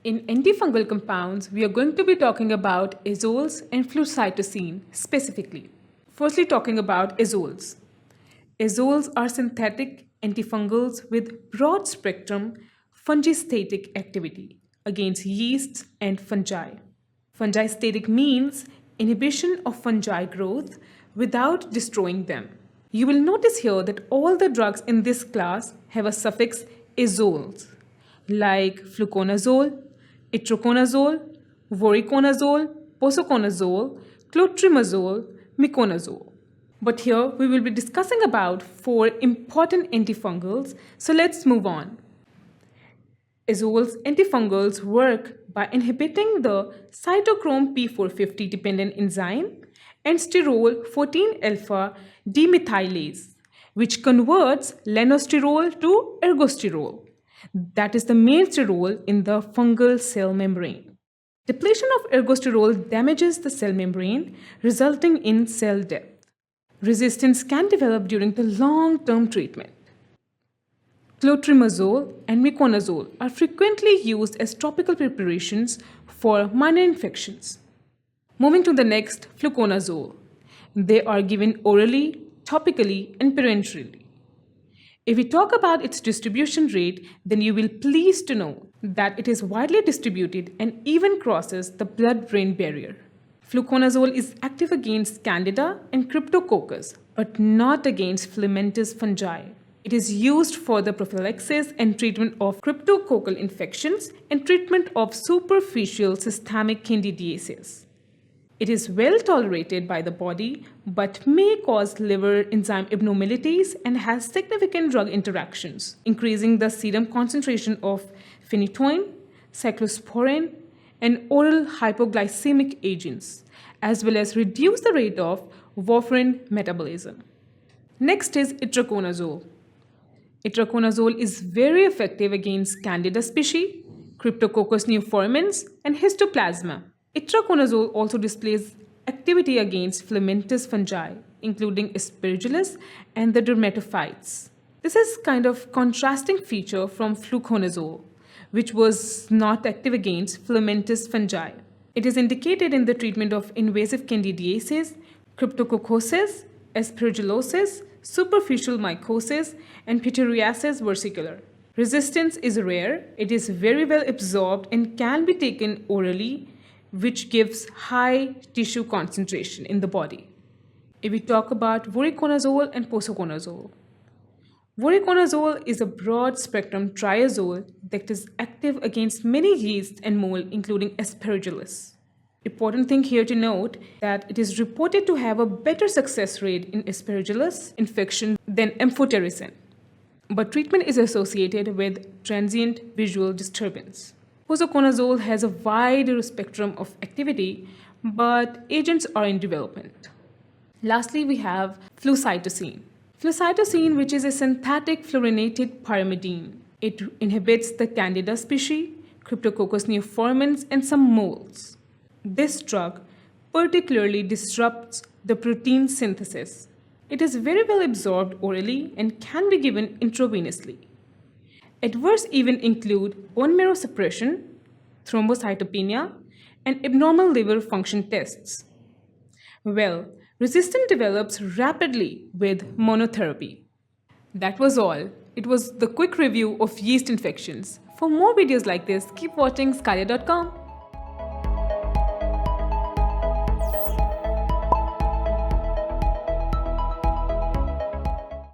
In antifungal compounds, we are going to be talking about azoles and flucytosine specifically. Firstly, talking about azoles. Azoles are synthetic antifungals with broad spectrum fungistatic activity against yeasts and fungi. Fungistatic means inhibition of fungi growth without destroying them. You will notice here that all the drugs in this class have a suffix azoles, like fluconazole, itraconazole, voriconazole, posaconazole, clotrimazole, miconazole. But here we will be discussing about 4 important antifungals, so let's move on. Azoles antifungals work by inhibiting the cytochrome P450 dependent enzyme and sterol 14 alpha demethylase, which converts lanosterol to ergosterol. That is the main sterol in the fungal cell membrane. Depletion of ergosterol damages the cell membrane, resulting in cell death. Resistance can develop during the long-term treatment. Clotrimazole and miconazole are frequently used as topical preparations for minor infections. Moving to the next, fluconazole. They are given orally, topically, and parenterally. If we talk about its distribution rate, then you will pleased to know that it is widely distributed and even crosses the blood-brain barrier. Fluconazole is active against Candida and Cryptococcus, but not against filamentous fungi. It is used for the prophylaxis and treatment of cryptococcal infections and treatment of superficial systemic Candidiasis. It is well tolerated by the body but may cause liver enzyme abnormalities and has significant drug interactions, increasing the serum concentration of phenytoin, cyclosporin, and oral hypoglycemic agents, as well as reduce the rate of warfarin metabolism. Next is itraconazole. Itraconazole is very effective against Candida Spp, Cryptococcus neoformans, and histoplasma. Itraconazole also displays activity against filamentous fungi, including Aspergillus and the dermatophytes. This is kind of contrasting feature from fluconazole, which was not active against filamentous fungi. It is indicated in the treatment of invasive Candidiasis, Cryptococcus, Aspergillosis, superficial mycoses, and Pityriasis versicolor. Resistance is rare, it is very well absorbed and can be taken orally, which gives high tissue concentration in the body. If we talk about voriconazole and posaconazole. Voriconazole is a broad-spectrum triazole that is active against many yeasts and mold, including Aspergillus. Important thing here to note that it is reported to have a better success rate in Aspergillus infection than amphotericin, but treatment is associated with transient visual disturbance. Posaconazole has a wider spectrum of activity, but agents are in development. Lastly, we have flucytosine. Flucytosine, which is a synthetic fluorinated pyrimidine. It inhibits the Candida species, Cryptococcus neoformans, and some molds. This drug particularly disrupts the protein synthesis. It is very well absorbed orally and can be given intravenously. Adverse events include bone marrow suppression, thrombocytopenia, and abnormal liver function tests. Well, resistance develops rapidly with monotherapy. That was all. It was the quick review of yeast infections. For more videos like this, keep watching sqadia.com.